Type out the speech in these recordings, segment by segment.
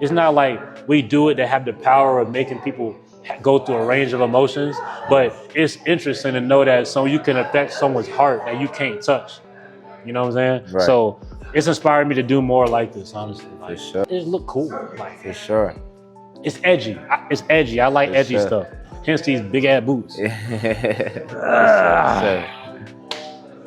It's not like we do it to have the power of making people go through a range of emotions, but it's interesting to know that so you can affect someone's heart that you can't touch. You know what I'm saying? Right. So it's inspired me to do more like this, honestly. For sure. It look cool. Like, For sure. it's edgy. It's edgy. I like For edgy sure. stuff. Hence these big ass boots. For sure.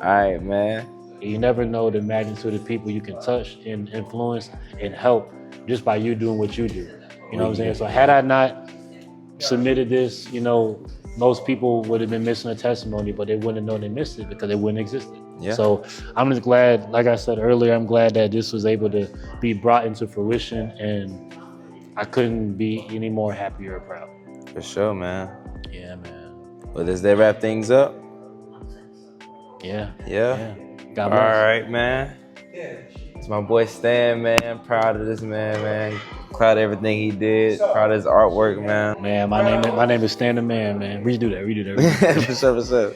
All right, man. You never know the magnitude of people you can touch and influence and help just by you doing what you do. You know what I'm saying? So had I not submitted this, you know, most people would have been missing a testimony, but they wouldn't have known they missed it because it wouldn't exist. Yeah. So I'm just glad, like I said earlier, I'm glad that this was able to be brought into fruition, and I couldn't be any more happier or proud. For sure, man. Yeah, man. Well, does that wrap things up? Yeah. Yeah. God All bless. right, man. It's my boy Stan, man. Proud of this man. Proud of everything he did. Proud of his artwork, man. Man, my name is Stan the Man, man. Redo that. For sure.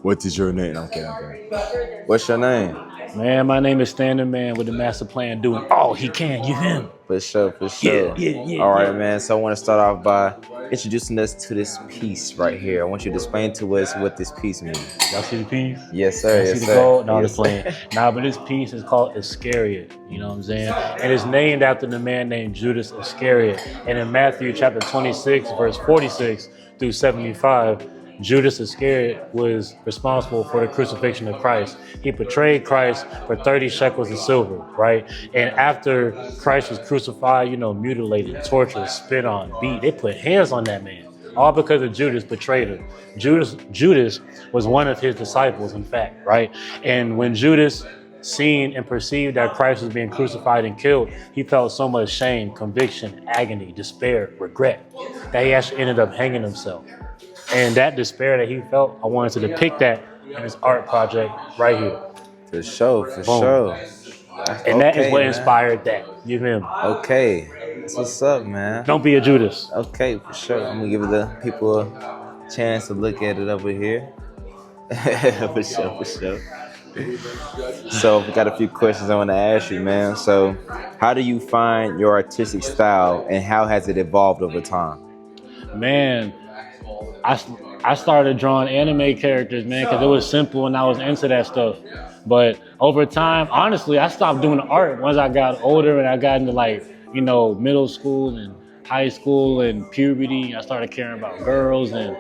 What is your name? Okay. What's your name? Man, my name is Stan the Man with the master plan doing all he can. You him. For sure. Yeah. All right, man. So I want to start off by introducing us to this piece right here. I want you to explain to us what this piece means. Y'all see the piece? Yes, sir. See Yes, the sir. gold? No, I'm Yes, just playing. Nah, but this piece is called Iscariot. You know what I'm saying? And it's named after the man named Judas Iscariot. And in Matthew chapter 26, verse 46 through 75, Judas Iscariot was responsible for the crucifixion of Christ. He betrayed Christ for 30 shekels of silver, right? And after Christ was crucified, you know, mutilated, tortured, spit on, beat, they put hands on that man. All because of Judas betrayed him. Judas was one of his disciples, in fact, right? And when Judas seen and perceived that Christ was being crucified and killed, he felt so much shame, conviction, agony, despair, regret, that he actually ended up hanging himself. And that despair that he felt, I wanted to depict that in his art project right here. For sure. And that is Okay, what man. inspired that. You feel me? Okay. That's what's up, man. Don't be a Judas. Okay, for sure. I'm gonna give the people a chance to look at it over here. For sure. So we got a few questions I want to ask you, man. So how do you find your artistic style and how has it evolved over time? Man, I started drawing anime characters, man, because it was simple and I was into that stuff. But over time, honestly, I stopped doing art once I got older and I got into like, you know, middle school and high school and puberty. I started caring about girls and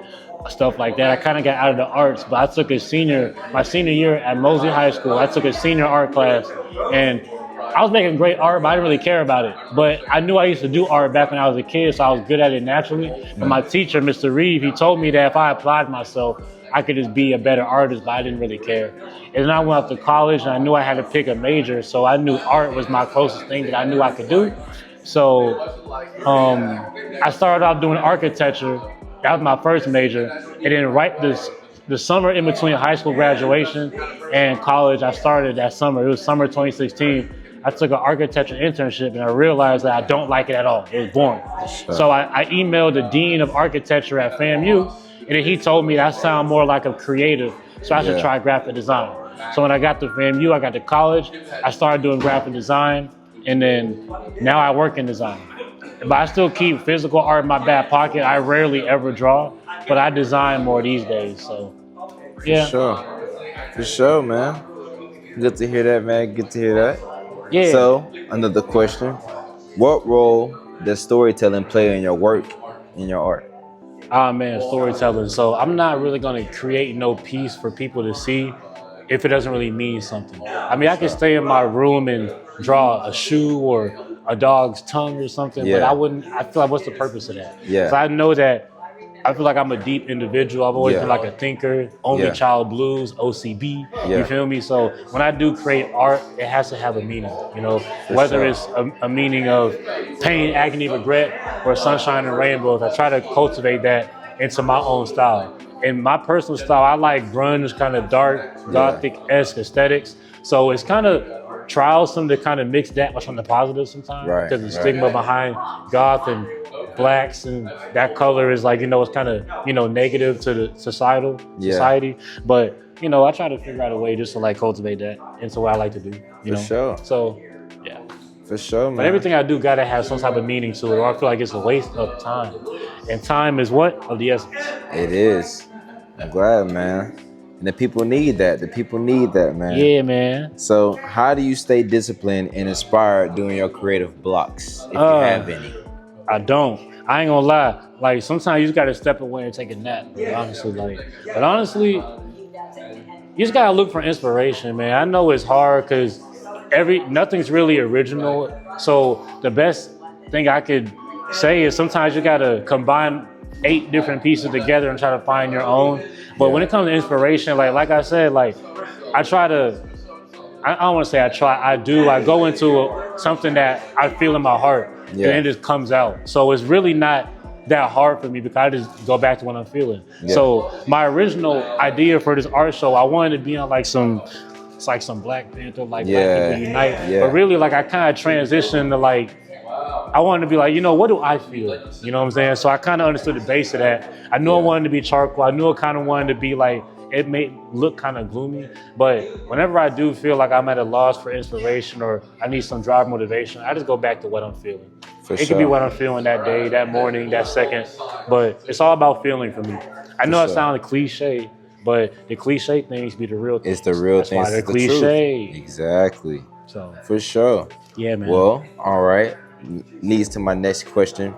stuff like that. I kind of got out of the arts, but I took my senior year at Mosley High School, I took a senior art class, and I was making great art, but I didn't really care about it. But I knew I used to do art back when I was a kid, so I was good at it naturally. And my teacher, Mr. Reeve, he told me that if I applied myself, I could just be a better artist, but I didn't really care. And then I went up to college, and I knew I had to pick a major, so I knew art was my closest thing that I knew I could do. So I started off doing architecture. That was my first major. And then right the summer in between high school graduation and college, I started that summer. It was summer 2016. I took an architecture internship and I realized that I don't like it at all. It was boring. Sure. So I emailed the dean of architecture at FAMU, and then he told me that I sound more like a creative, so I should try graphic design. So when I got to FAMU, I got to college, I started doing graphic design, and then now I work in design. But I still keep physical art in my back pocket. I rarely ever draw, but I design more these days. So, yeah. For sure, man. Good to hear that, man. Good to hear that. Yeah. So, another question. What role does storytelling play in your work, in your art? Ah, man, storytelling. So I'm not really going to create no piece for people to see if it doesn't really mean something. I mean, I can stay in my room and draw a shoe or a dog's tongue or something, but I feel like what's the purpose of that? Yeah. So I know that I feel like I'm a deep individual. I've always been like a thinker, only child blues, OCB, you feel me? So when I do create art, it has to have a meaning, you know, whether it's a meaning of pain, agony, regret, or sunshine and rainbows. I try to cultivate that into my own style. In my personal style, I like grunge, kind of dark, gothic-esque aesthetics. So it's kind of trialsome to kind of mix that with something positive sometimes, because the stigma behind goth and blacks and that color is like, you know, it's kind of, you know, negative to the society. But, you know, I try to figure out a way just to like cultivate that into what I like to do, you know? For sure. So, yeah. For sure, man. But everything I do gotta have some type of meaning to it, or I feel like it's a waste of time. And time is what? Of the essence. It is. I'm glad, man. And the people need that. The people need that, man. Yeah, man. So how do you stay disciplined and inspired during your creative blocks, if you have any? I don't. I ain't gonna lie. Like sometimes you just gotta step away and take a nap. Honestly, but honestly, you just gotta look for inspiration, man. I know it's hard because nothing's really original. So the best thing I could say is sometimes you gotta combine 8 different pieces together and try to find your own. But when it comes to inspiration, like I said, like I don't want to say I try. I do. I go into something that I feel in my heart, and it just comes out. So it's really not that hard for me because I just go back to what I'm feeling. Yeah. So my original idea for this art show, I wanted to be on like some Black Panther, like Black People Unite. Yeah. But really, like I kind of transitioned to like, I wanted to be like, what do I feel? You know what I'm saying? So I kind of understood the base of that. I knew I wanted to be charcoal. I knew I kind of wanted to be like, it may look kind of gloomy, but whenever I do feel like I'm at a loss for inspiration or I need some drive motivation, I just go back to what I'm feeling. It could be what I'm feeling that day, that morning, that second, but it's all about feeling for me. I know it sounds cliche, but the cliche things be the real thing. It's the real thing. It's the cliche. Truth. Exactly. So for sure. Yeah, man. Well, all right. Leads to my next question.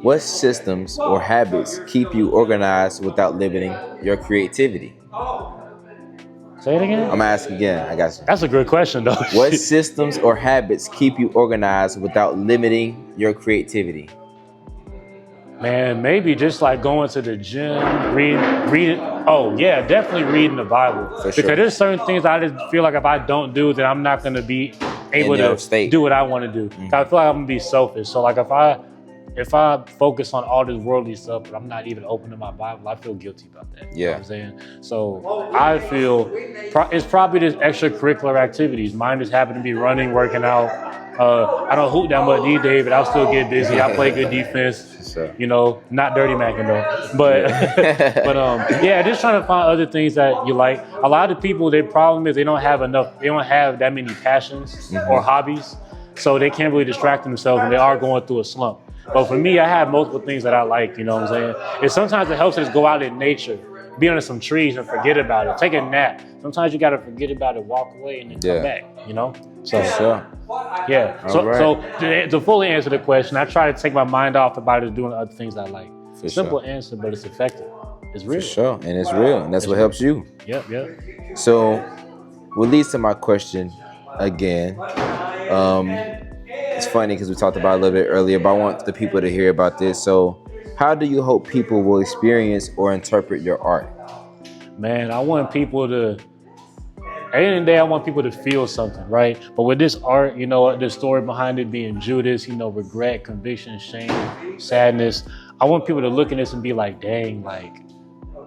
What systems or habits keep you organized without limiting your creativity? Say it again? I'm asking again. I got you. That's a good question, though. What systems or habits keep you organized without limiting your creativity? Man, maybe just like going to the gym, reading. Oh, yeah, definitely reading the Bible. For sure. Because there's certain things I just feel like if I don't do, then I'm not going to be able to do what I want to do. Mm-hmm. I feel like I'm going to be selfish. So like if I focus on all this worldly stuff, but I'm not even opening my Bible, I feel guilty about that. You know what I'm saying? So I feel it's probably just extracurricular activities. Mine just happen to be running, working out. I don't hoop that much these days, but I'll still get busy. I play good defense, not dirty macking though. But just trying to find other things that you like. A lot of people, their problem is they don't have that many passions or hobbies, so they can't really distract themselves when they are going through a slump. But for me, I have multiple things that I like, you know what I'm saying? And sometimes it helps to just go out in nature, be under some trees and forget about it. Take a nap. Sometimes you got to forget about it, walk away, and then come back, So, yeah. So to fully answer the question, I try to take my mind off about it, doing other things I like. Simple answer, but it's effective. It's real. For sure, and it's real, and that's what helps you. Yep. So, what leads to my question again, it's funny because we talked about it a little bit earlier, but I want the people to hear about this. So how do you hope people will experience or interpret your art? Man, I want people to, at the end of the day, I want people to feel something, right? But with this art, the story behind it being Judas, regret, conviction, shame, sadness, I want people to look at this and be like, dang, like,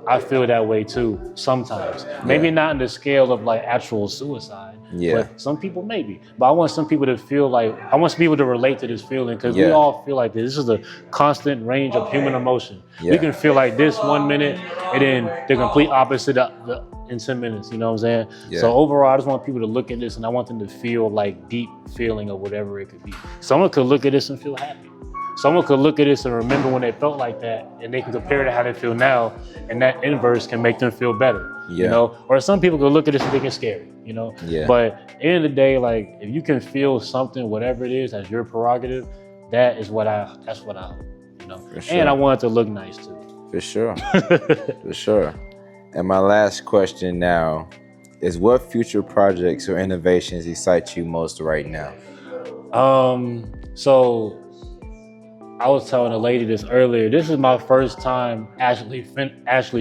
I feel that way too, sometimes. Maybe not in the scale of like actual suicide, but some people maybe. But I want some people to feel like, I want some people to relate to this feeling because we all feel like this. This is a constant range of human emotion. We can feel like this 1 minute and then the complete opposite in 10 minutes, you know what I'm saying? So overall, I just want people to look at this and I want them to feel like deep feeling of whatever it could be. Someone could look at this and feel happy. Someone could look at this and remember when they felt like that, and they can compare to how they feel now, and that inverse can make them feel better, Or some people could look at this and think it's scary, But at the end of the day, like if you can feel something, whatever it is, as your prerogative, that's what I hope, For sure. And I want it to look nice too. For sure, for sure. And my last question now is: what future projects or innovations excite you most right now? So I was telling a lady this earlier. This is my first time actually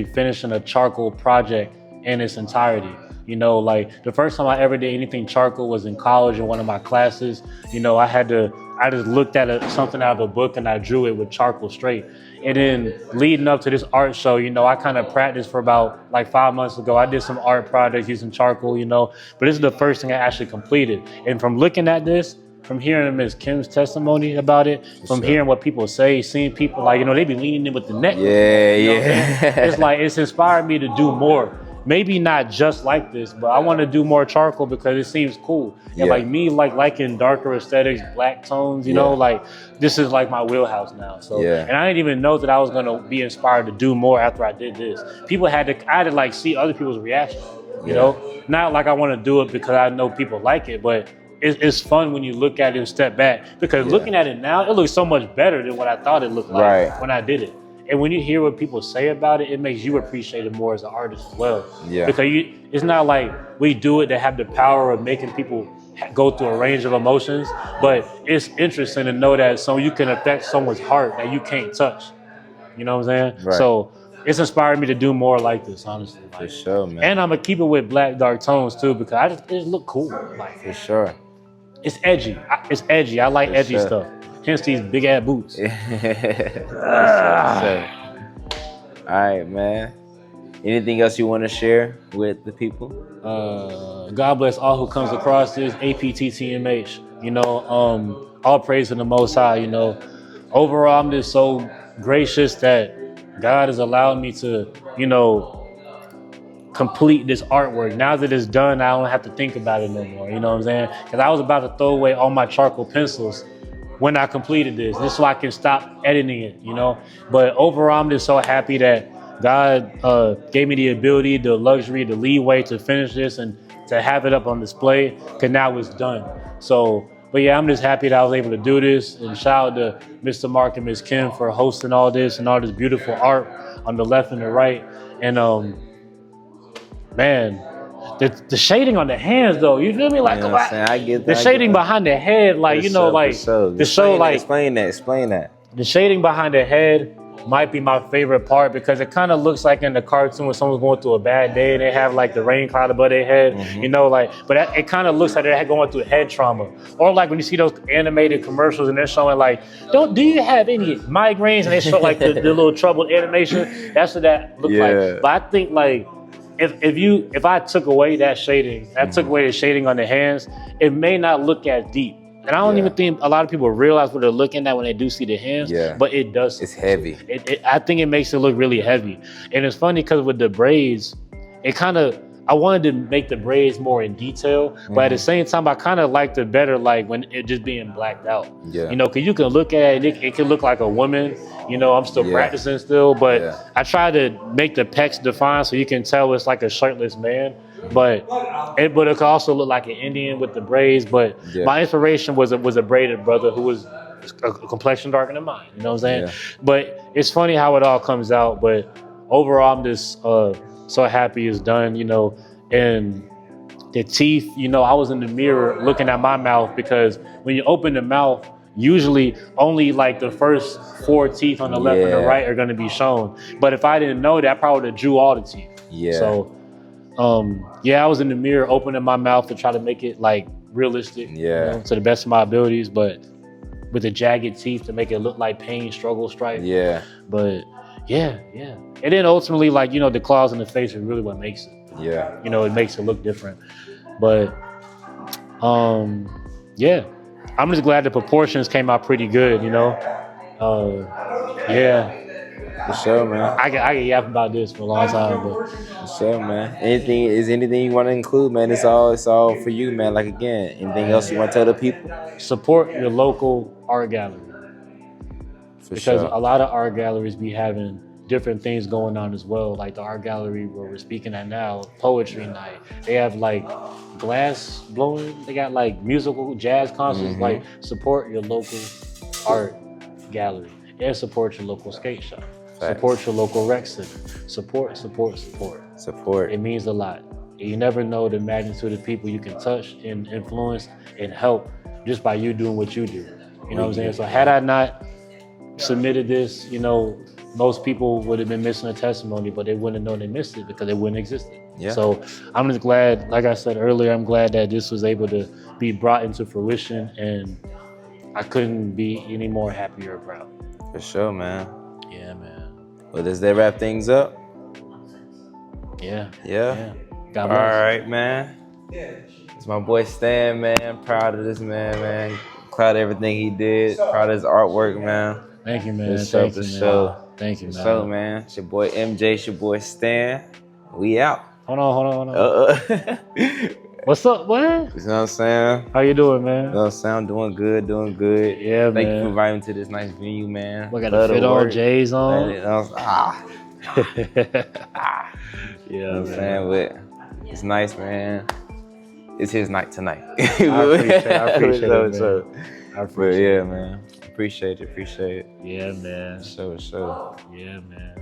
finishing a charcoal project in its entirety. Like the first time I ever did anything charcoal was in college in one of my classes. I just looked at something out of a book and I drew it with charcoal straight. And then leading up to this art show, I kind of practiced for about like 5 months ago. I did some art projects using charcoal, but this is the first thing I actually completed. And from looking at this, from hearing Ms. Kim's testimony about it, hearing what people say, seeing people like, they be leaning in with the neck. Yeah. It's like, it's inspired me to do more. maybe not just like this, but I want to do more charcoal because it seems cool. And like me, liking darker aesthetics, black tones, you know, like this is like my wheelhouse now. So, and I didn't even know that I was gonna be inspired to do more after I did this. I had to like see other people's reaction, you know, not like I want to do it because I know people like it, but it's fun when you look at it and step back, because looking at it now, it looks so much better than what I thought it looked like when I did it. And when you hear what people say about it, it makes you appreciate it more as an artist as well. Because it's not like we do it to have the power of making people go through a range of emotions, but it's interesting to know that you can affect someone's heart that you can't touch. You know what I'm saying? So it's inspired me to do more like this, honestly. For sure, man. And I'm gonna keep it with black dark tones too, because it just look cool. Like, for sure. It's edgy. I like edgy stuff. Hence these big ass boots. All right, man. Anything else you want to share with the people? God bless all who comes across this. APTTMH. You know, all praise to the Most High. You know, overall, I'm just so gracious that God has allowed me to, you know, complete this artwork. Now that it's done, I don't have to think about it no more. You know what I'm saying? Because I was about to throw away all my charcoal pencils when I completed this, just so I can stop editing it, you know? But overall, I'm just so happy that God gave me the ability, the luxury, the leeway to finish this and to have it up on display, because now it's done. So, but yeah, I'm just happy that I was able to do this. And shout out to Mr. Mark and Ms. Kim for hosting all this and all this beautiful art on the left and the right. And man, the shading on the hands though, you feel me? Like, you know I get that. The shading behind the head, like, you know, like the show, like explain that. The shading behind the head might be my favorite part, because it kind of looks like in the cartoon when someone's going through a bad day and they have like the rain cloud above their head, you know, like, but it kind of looks like they're going through head trauma. Or like when you see those animated commercials and they're showing like, do you have any migraines? And they show like the little troubled animation. That's what that looks like. But I think like, if I took away that shading, took away the shading on the hands, it may not look as deep. And I don't even think a lot of people realize what they're looking at when they do see the hands, but it does. It's heavy. I think it makes it look really heavy. And it's funny because with the braids, I wanted to make the braids more in detail, but at the same time, I kind of liked it better like when it just being blacked out. You know, because you can look at it, it can look like a woman. You know, I'm still practicing still, but I try to make the pecs defined so you can tell it's like a shirtless man. But it could also look like an Indian with the braids. But my inspiration was a braided brother who was a complexion darker than mine. You know what I'm saying? But it's funny how it all comes out. But overall, I'm just so happy it's done. You know, and the teeth. You know, I was in the mirror looking at my mouth, because when you open the mouth, usually only like the first 4 teeth on the left and the right are going to be shown. But if I didn't know that, I probably would have drew all the teeth. So. I was in the mirror opening my mouth to try to make it like realistic, you know, to the best of my abilities, but with the jagged teeth to make it look like pain, struggle, strife. But and then ultimately, like, you know, the claws in the face is really what makes it. You know, it makes it look different. But I'm just glad the proportions came out pretty good, you know. For sure, man. I can yap about this for a long time, but for sure, man. Anything you want to include, man? It's all for you, man. Like, again, anything else you want to tell the people? Support your local art gallery. Because a lot of art galleries be having different things going on as well. Like the art gallery where we're speaking at now, poetry night. They have like glass blowing. They got like musical jazz concerts. Like, support your local art gallery and support your local skate shop. Support your local rec center. Support. It means a lot. You never know the magnitude of people you can touch and influence and help just by you doing what you do. You know what I'm saying? So had I not submitted this, you know, most people would have been missing a testimony, but they wouldn't have known they missed it because it wouldn't exist. So I'm just glad, like I said earlier, I'm glad that this was able to be brought into fruition, and I couldn't be any more happier or proud. For sure, man. Yeah, man. Well, does that wrap things up? Yeah. God bless. All right, man. It's my boy Stan, man. Proud of this man. Proud of everything he did. Proud of his artwork, man. Thank you, man. For sure. Thank you, man. So, man. It's your boy MJ, it's your boy Stan. We out. Hold on. Uh, What's up, boy? you know what I'm saying? How you doing, You know man? what I'm saying? I'm doing good. Yeah, Thank you man. for inviting me to this nice venue, man. We got Love to the fit on work. J's on. Man, you know what I'm Yeah, I'm man. saying? But it's nice, man. It's his night tonight. I appreciate it, man. So, I but appreciate yeah, it. man. Appreciate it. Yeah, man. So. Yeah, man.